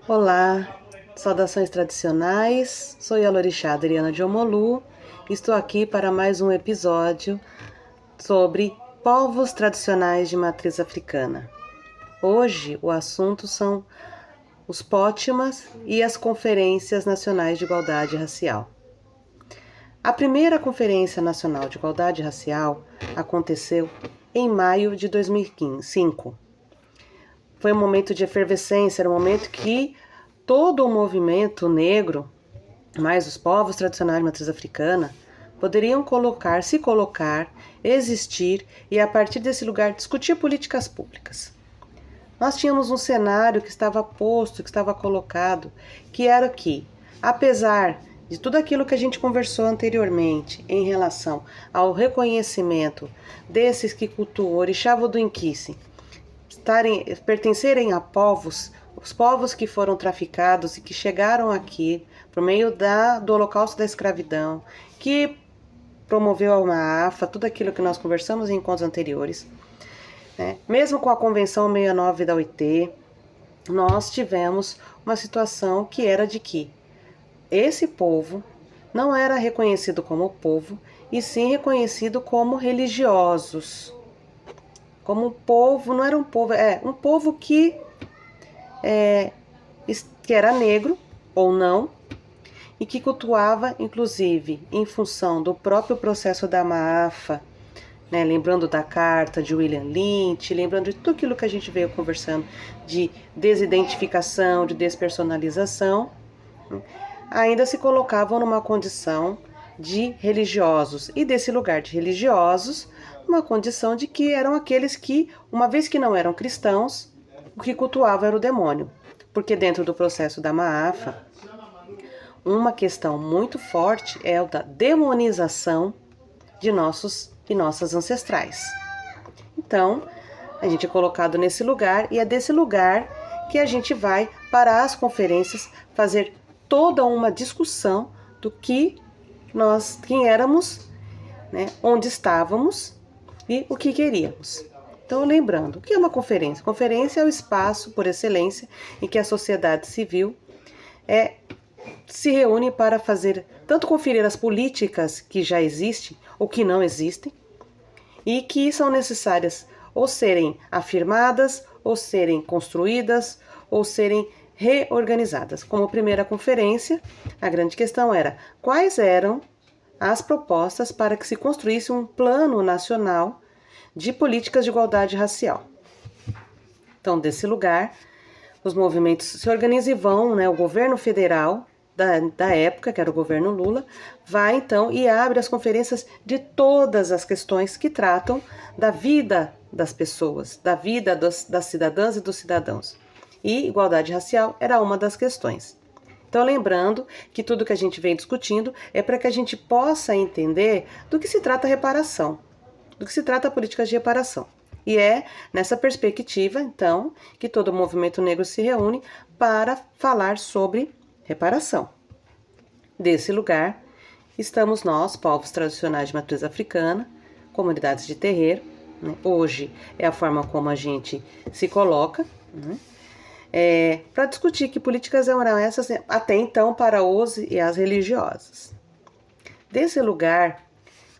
Olá, saudações tradicionais, sou Yalorixá Adriana de Omolu, estou aqui para mais um episódio sobre povos tradicionais de matriz africana. Hoje o assunto são os pótimas e as conferências nacionais de igualdade racial. A primeira Conferência Nacional de Igualdade Racial aconteceu em maio de 2005. Foi um momento de efervescência, era um momento que todo o movimento negro, mais os povos tradicionais de matriz africana, poderiam se colocar, existir e a partir desse lugar discutir políticas públicas. Nós tínhamos um cenário que estava posto, que estava colocado, que era que, apesar de tudo aquilo que a gente conversou anteriormente em relação ao reconhecimento desses que cultuam Orixá Vodunquice, pertencerem a povos, os povos que foram traficados e que chegaram aqui por meio do Holocausto da Escravidão, que promoveu uma AFA, tudo aquilo que nós conversamos em encontros anteriores, né? Mesmo com a Convenção 69 da OIT, nós tivemos uma situação que era de que esse povo não era reconhecido como povo, e sim reconhecido como religiosos. Como um povo, não era um povo, um povo que era negro ou não, e que cultuava, inclusive, em função do próprio processo da Maafa, né, lembrando da carta de William Lynch, lembrando de tudo aquilo que a gente veio conversando, de desidentificação, de despersonalização, ainda se colocavam numa condição de religiosos, e desse lugar de religiosos, uma condição de que eram aqueles que, uma vez que não eram cristãos, o que cultuavam era o demônio. Porque dentro do processo da Maafa, uma questão muito forte é a da demonização de nossos e nossas ancestrais. Então, a gente é colocado nesse lugar, e é desse lugar que a gente vai para as conferências fazer toda uma discussão do que quem éramos, né, onde estávamos e o que queríamos. Então, lembrando, o que é uma conferência? Conferência é o espaço, por excelência, em que a sociedade civil se reúne para tanto conferir as políticas que já existem ou que não existem, e que são necessárias ou serem afirmadas, ou serem construídas, ou serem reorganizadas. Como primeira conferência, a grande questão era quais eram as propostas para que se construísse um plano nacional de políticas de igualdade racial. Então, desse lugar, os movimentos se organizam e vão, né, o governo federal da época, que era o governo Lula, vai então e abre as conferências de todas as questões que tratam da vida das pessoas, da vida das cidadãs e dos cidadãos. E igualdade racial era uma das questões. Então, lembrando que tudo que a gente vem discutindo é para que a gente possa entender do que se trata a reparação, do que se trata a política de reparação. E é nessa perspectiva, então, que todo o movimento negro se reúne para falar sobre reparação. Desse lugar, estamos nós, povos tradicionais de matriz africana, comunidades de terreiro, né? Hoje é a forma como a gente se coloca, né? Para discutir que políticas eram essas até então para os e as religiosas. Desse lugar,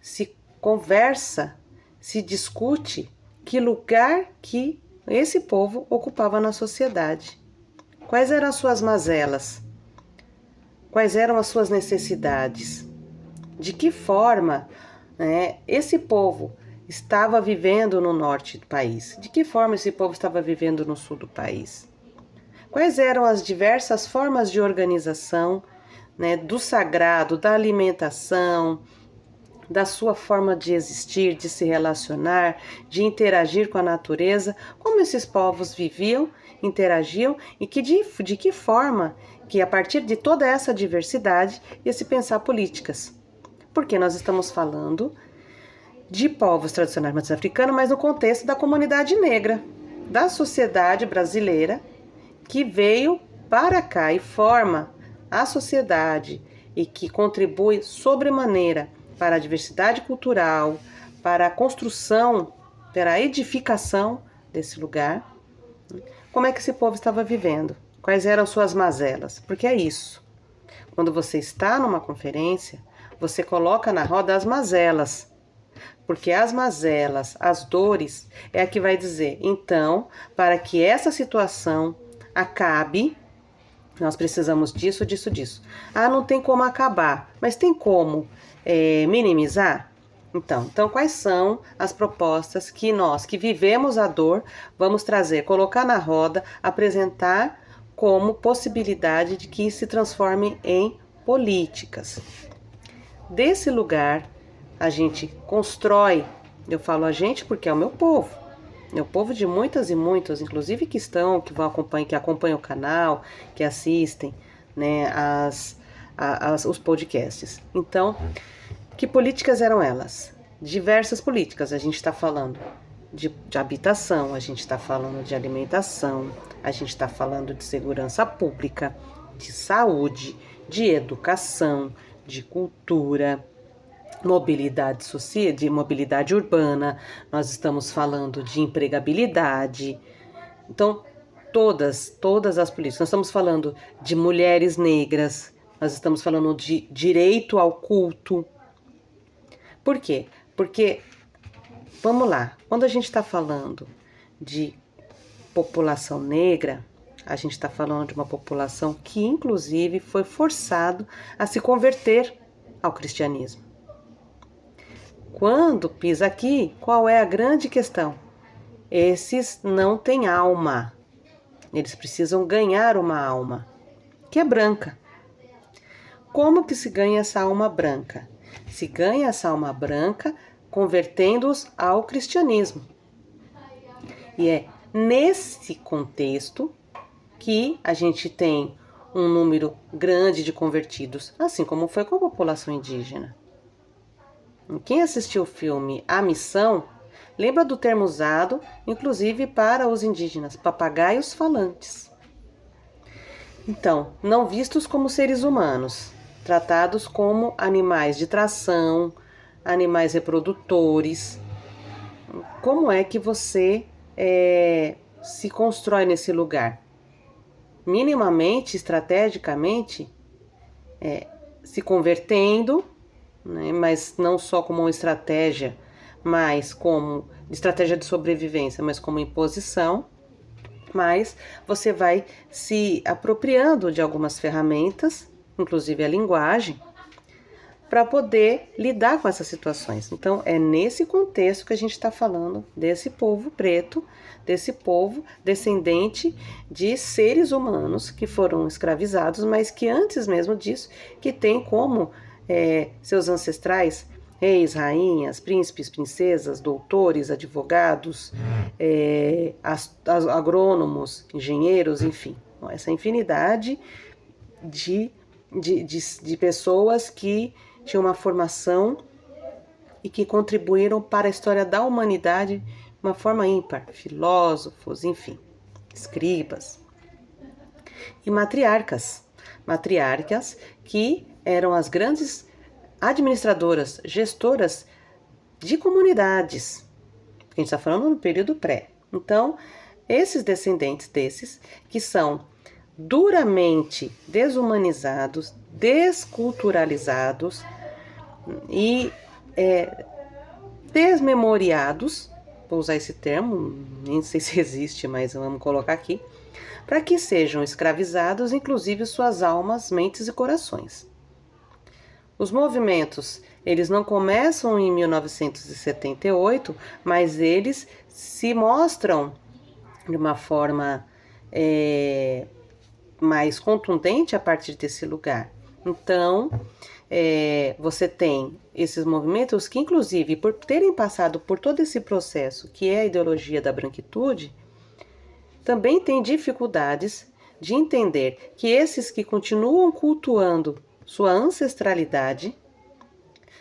se conversa, se discute que lugar que esse povo ocupava na sociedade. Quais eram as suas mazelas? Quais eram as suas necessidades? De que forma, né, esse povo estava vivendo no norte do país? De que forma esse povo estava vivendo no sul do país? Quais eram as diversas formas de organização, né, do sagrado, da alimentação, da sua forma de existir, de se relacionar, de interagir com a natureza, como esses povos viviam, interagiam e de que forma que a partir de toda essa diversidade ia se pensar políticas. Porque nós estamos falando de povos tradicionais matriz africana, mas no contexto da comunidade negra, da sociedade brasileira que veio para cá e forma a sociedade e que contribui sobremaneira para a diversidade cultural, para a construção, para a edificação desse lugar. Como é que esse povo estava vivendo? Quais eram suas mazelas? Porque é isso. Quando você está numa conferência, você coloca na roda as mazelas. Porque as mazelas, as dores, é a que vai dizer, então, para que essa situação acabe, nós precisamos disso, disso, disso. Ah, não tem como acabar, mas tem como minimizar? Então, quais são as propostas que nós, que vivemos a dor, vamos trazer, colocar na roda, apresentar como possibilidade de que se transforme em políticas. Desse lugar, a gente constrói, eu falo a gente porque é o meu povo de muitas e muitas, inclusive que acompanham o canal, que assistem, né, os podcasts. Então, que políticas eram elas? Diversas políticas. A gente está falando de habitação, a gente está falando de alimentação, a gente está falando de segurança pública, de saúde, de educação, de cultura, mobilidade social, de mobilidade urbana, nós estamos falando de empregabilidade. Então, todas as políticas. Nós estamos falando de mulheres negras, nós estamos falando de direito ao culto. Por quê? Porque, vamos lá, quando a gente está falando de população negra, a gente está falando de uma população que, inclusive, foi forçado a se converter ao cristianismo. Quando pisa aqui, qual é a grande questão? Esses não têm alma. Eles precisam ganhar uma alma, que é branca. Como que se ganha essa alma branca? Se ganha essa alma branca convertendo-os ao cristianismo. E é nesse contexto que a gente tem um número grande de convertidos, assim como foi com a população indígena. Quem assistiu o filme A Missão, lembra do termo usado, inclusive para os indígenas, papagaios falantes. Então, não vistos como seres humanos, tratados como animais de tração, animais reprodutores. Como é que você se constrói nesse lugar? Minimamente, estrategicamente, se convertendo, né, mas não só como uma estratégia, mas como estratégia de sobrevivência, mas como imposição. Mas você vai se apropriando de algumas ferramentas, inclusive a linguagem, para poder lidar com essas situações. Então, é nesse contexto que a gente está falando desse povo preto, desse povo descendente de seres humanos que foram escravizados, mas que antes mesmo disso, que tem como seus ancestrais, reis, rainhas, príncipes, princesas, doutores, advogados, agrônomos, engenheiros, enfim. Essa infinidade de pessoas que tinham uma formação e que contribuíram para a história da humanidade de uma forma ímpar. Filósofos, enfim, escribas. E matriarcas que eram as grandes administradoras, gestoras de comunidades. A gente está falando no período pré. Então, esses descendentes desses, que são duramente desumanizados, desculturalizados e desmemoriados, vou usar esse termo, nem sei se existe, mas vamos colocar aqui, para que sejam escravizados, inclusive suas almas, mentes e corações. Os movimentos, eles não começam em 1978, mas eles se mostram de uma forma mais contundente a partir desse lugar. Então, você tem esses movimentos que, inclusive, por terem passado por todo esse processo, que é a ideologia da branquitude, também têm dificuldades de entender que esses que continuam cultuando sua ancestralidade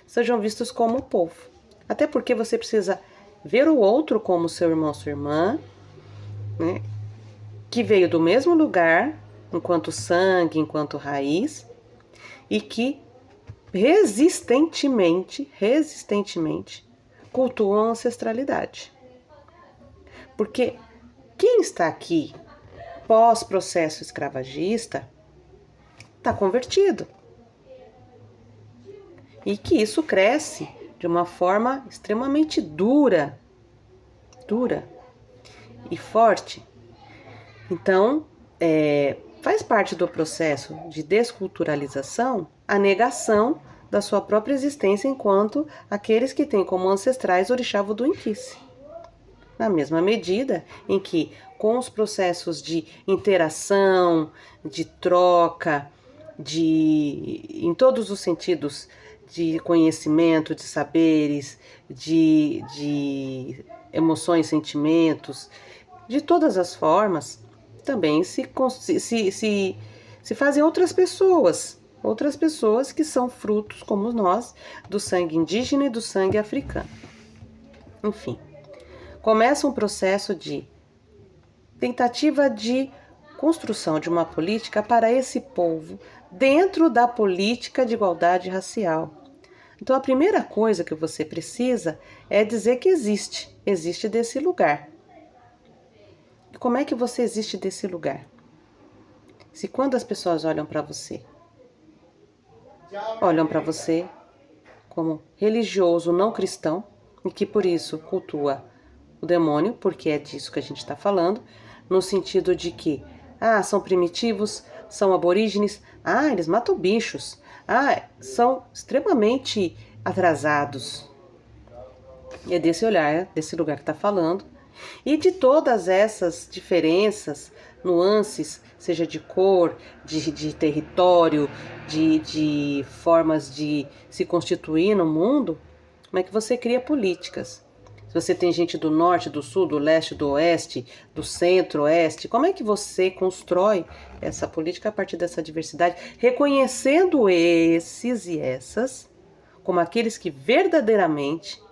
sejam vistos como povo. Até porque você precisa ver o outro como seu irmão, sua irmã, né, que veio do mesmo lugar, enquanto sangue, enquanto raiz, e que resistentemente cultuam a ancestralidade. Porque quem está aqui, pós-processo escravagista está convertido. E que isso cresce de uma forma extremamente dura e forte. Então, faz parte do processo de desculturalização a negação da sua própria existência enquanto aqueles que têm como ancestrais Orixá Voodoo Inquice. Na mesma medida em que, com os processos de interação, de troca, em todos os sentidos, de conhecimento, de saberes, de emoções, sentimentos, de todas as formas, também se fazem outras pessoas que são frutos, como nós, do sangue indígena e do sangue africano. Enfim, começa um processo de tentativa de construção de uma política para esse povo dentro da política de igualdade racial. Então, a primeira coisa que você precisa é dizer que existe desse lugar. E como é que você existe desse lugar? Se quando as pessoas olham para você como religioso não cristão, e que por isso cultua o demônio, porque é disso que a gente está falando, no sentido de que, são primitivos, são aborígenes, eles matam bichos, são extremamente atrasados. E é desse olhar, desse lugar que está falando, e de todas essas diferenças, nuances, seja de cor, de território, de formas de se constituir no mundo, como é que você cria políticas? Se você tem gente do norte, do sul, do leste, do oeste, do centro-oeste, como é que você constrói essa política a partir dessa diversidade, reconhecendo esses e essas como aqueles que verdadeiramente,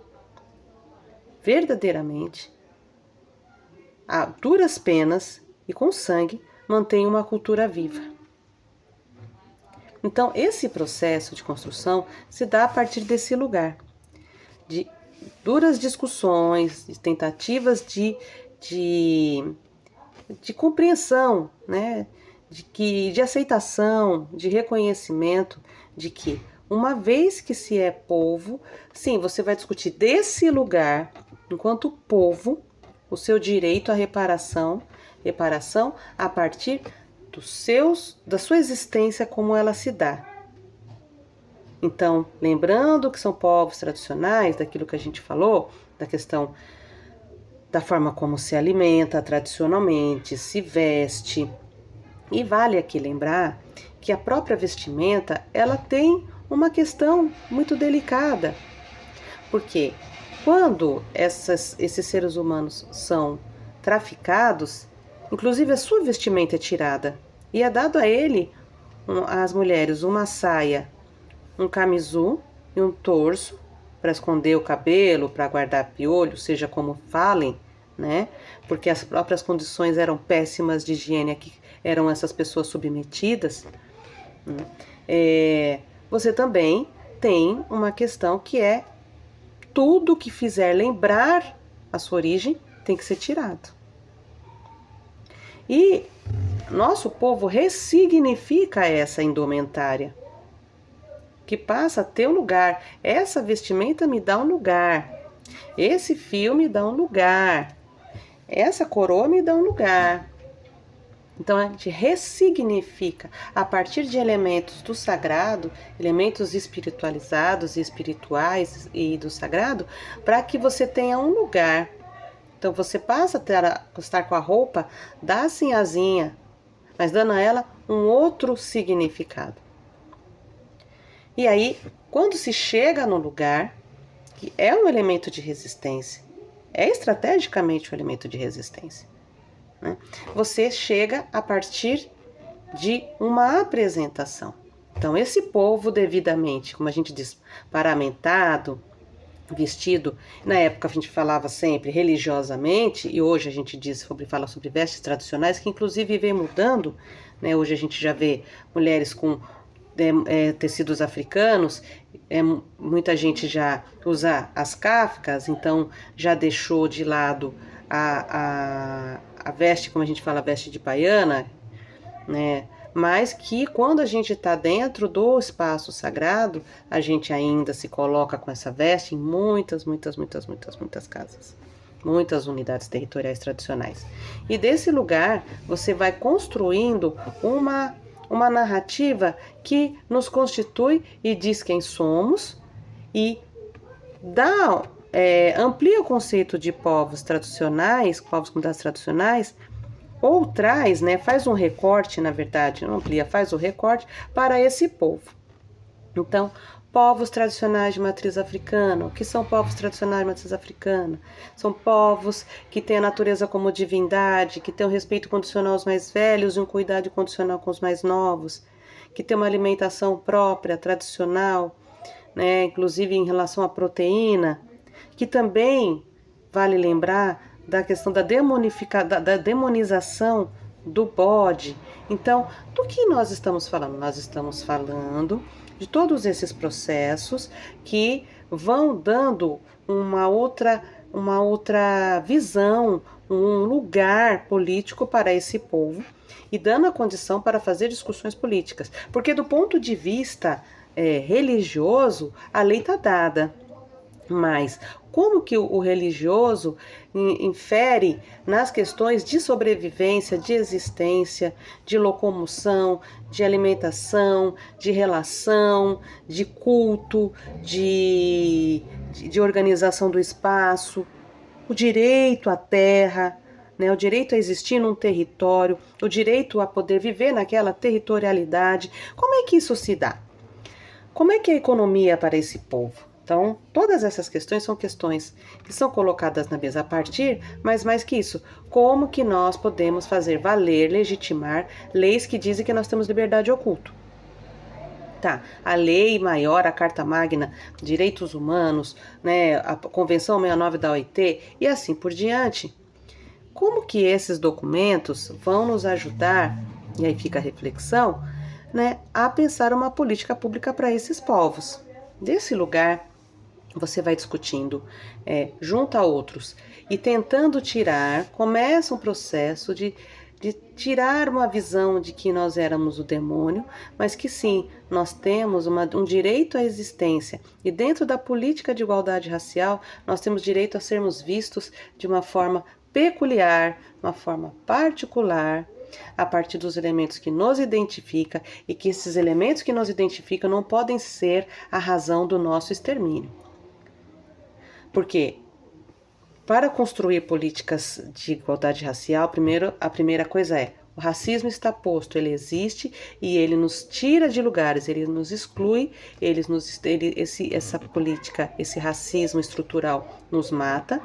a duras penas e com sangue, mantém uma cultura viva. Então, esse processo de construção se dá a partir desse lugar, de duras discussões, de tentativas de compreensão, né? de aceitação, de reconhecimento de que, uma vez que se é povo, sim, você vai discutir desse lugar, enquanto povo, o seu direito à reparação a partir da sua existência como ela se dá. Então, lembrando que são povos tradicionais, daquilo que a gente falou, da questão da forma como se alimenta tradicionalmente, se veste. E vale aqui lembrar que a própria vestimenta, ela tem uma questão muito delicada. Porque quando esses seres humanos são traficados, inclusive a sua vestimenta é tirada. E é dado a ele, às mulheres, uma saia, um camisu e um torso para esconder o cabelo, para guardar piolho, seja como falem, né? Porque as próprias condições eram péssimas de higiene a que eram essas pessoas submetidas. Você também tem uma questão que é tudo que fizer lembrar a sua origem tem que ser tirado. E nosso povo ressignifica essa indumentária, que passa a ter um lugar. Essa vestimenta me dá um lugar. Esse fio me dá um lugar. Essa coroa me dá um lugar. Então a gente ressignifica a partir de elementos do sagrado, elementos espiritualizados e espirituais e do sagrado, para que você tenha um lugar. Então você passa a estar com a roupa da sinhazinha, mas dando a ela um outro significado. E aí, quando se chega no lugar, que é um elemento de resistência, é estrategicamente um elemento de resistência, né? Você chega a partir de uma apresentação. Então, esse povo devidamente, como a gente diz, paramentado, vestido, na época a gente falava sempre religiosamente, e hoje a gente fala sobre vestes tradicionais, que inclusive vem mudando, né? Hoje a gente já vê mulheres com tecidos africanos, muita gente já usa as cáficas, então já deixou de lado a veste, como a gente fala, a veste de baiana, né? Mas que quando a gente está dentro do espaço sagrado, a gente ainda se coloca com essa veste em muitas casas, muitas unidades territoriais tradicionais. E desse lugar você vai construindo uma narrativa que nos constitui e diz quem somos e amplia o conceito de povos tradicionais, povos comunidades tradicionais, ou traz, né, faz um recorte, na verdade, não amplia, faz o recorte para esse povo. Então, povos tradicionais de matriz africana. O que são povos tradicionais de matriz africana? São povos que têm a natureza como divindade, que têm um respeito condicional aos mais velhos e um cuidado condicional com os mais novos, que têm uma alimentação própria, tradicional, né, inclusive em relação à proteína, que também, vale lembrar, da questão da demonização do bode. Então, do que nós estamos falando? Nós estamos falando de todos esses processos que vão dando uma outra visão, um lugar político para esse povo e dando a condição para fazer discussões políticas. Porque do ponto de vista religioso, a lei está dada. Mas como que o religioso infere nas questões de sobrevivência, de existência, de locomoção, de alimentação, de relação, de culto, de organização do espaço, o direito à terra, né, o direito a existir num território, o direito a poder viver naquela territorialidade. Como é que isso se dá? Como é que é a economia para esse povo? Então, todas essas questões são questões que são colocadas na mesa a partir, mas mais que isso, como que nós podemos fazer valer, legitimar leis que dizem que nós temos liberdade oculta? Tá, a lei maior, a Carta Magna, Direitos Humanos, né, a Convenção 69 da OIT e assim por diante. Como que esses documentos vão nos ajudar, e aí fica a reflexão, né, a pensar uma política pública para esses povos? Desse lugar, você vai discutindo junto a outros e tentando começa um processo de tirar uma visão de que nós éramos o demônio, mas que sim, nós temos um direito à existência e dentro da política de igualdade racial, nós temos direito a sermos vistos de uma forma peculiar, uma forma particular, a partir dos elementos que nos identificam e que esses elementos que nos identificam não podem ser a razão do nosso extermínio. Porque para construir políticas de igualdade racial, a primeira coisa o racismo está posto, ele existe e ele nos tira de lugares, ele nos exclui, essa política, esse racismo estrutural nos mata,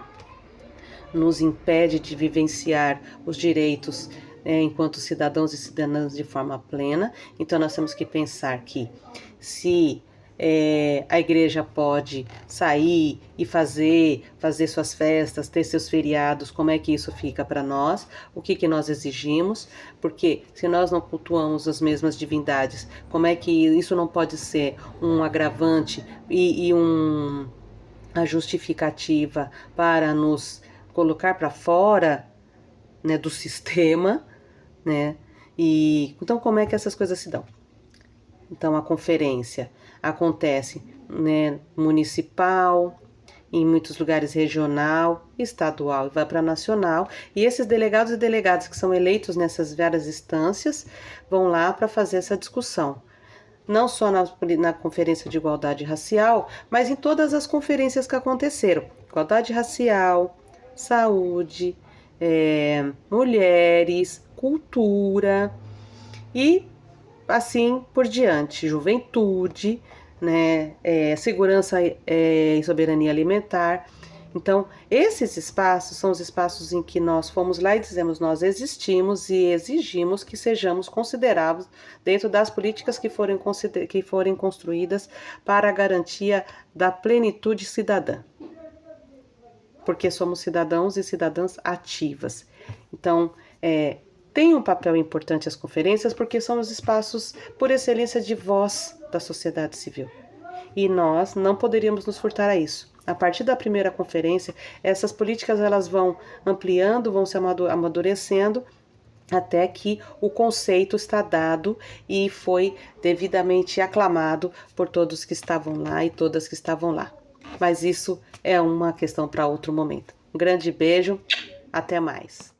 nos impede de vivenciar os direitos enquanto cidadãos e cidadãs de forma plena. Então nós temos que pensar que se a igreja pode sair e fazer suas festas, ter seus feriados, como é que isso fica para nós? O que nós exigimos? Porque se nós não cultuamos as mesmas divindades, como é que isso não pode ser um agravante e a justificativa para nos colocar para fora, né, do sistema, né? E então como é que essas coisas se dão? Então a conferência acontece, né, municipal, em muitos lugares regional, estadual e vai para nacional, e esses delegados e delegadas que são eleitos nessas várias instâncias vão lá para fazer essa discussão. Não só na Conferência de Igualdade Racial, mas em todas as conferências que aconteceram. Igualdade racial, saúde, mulheres, cultura e assim por diante, juventude, né, segurança e soberania alimentar. Então, esses espaços são os espaços em que nós fomos lá e dizemos nós existimos e exigimos que sejamos considerados dentro das políticas que forem construídas para a garantia da plenitude cidadã. Porque somos cidadãos e cidadãs ativas. Então, tem um papel importante as conferências porque são os espaços por excelência de voz da sociedade civil. E nós não poderíamos nos furtar a isso. A partir da primeira conferência, essas políticas elas vão ampliando, vão se amadurecendo, até que o conceito está dado e foi devidamente aclamado por todos que estavam lá e todas que estavam lá. Mas isso é uma questão para outro momento. Um grande beijo, até mais.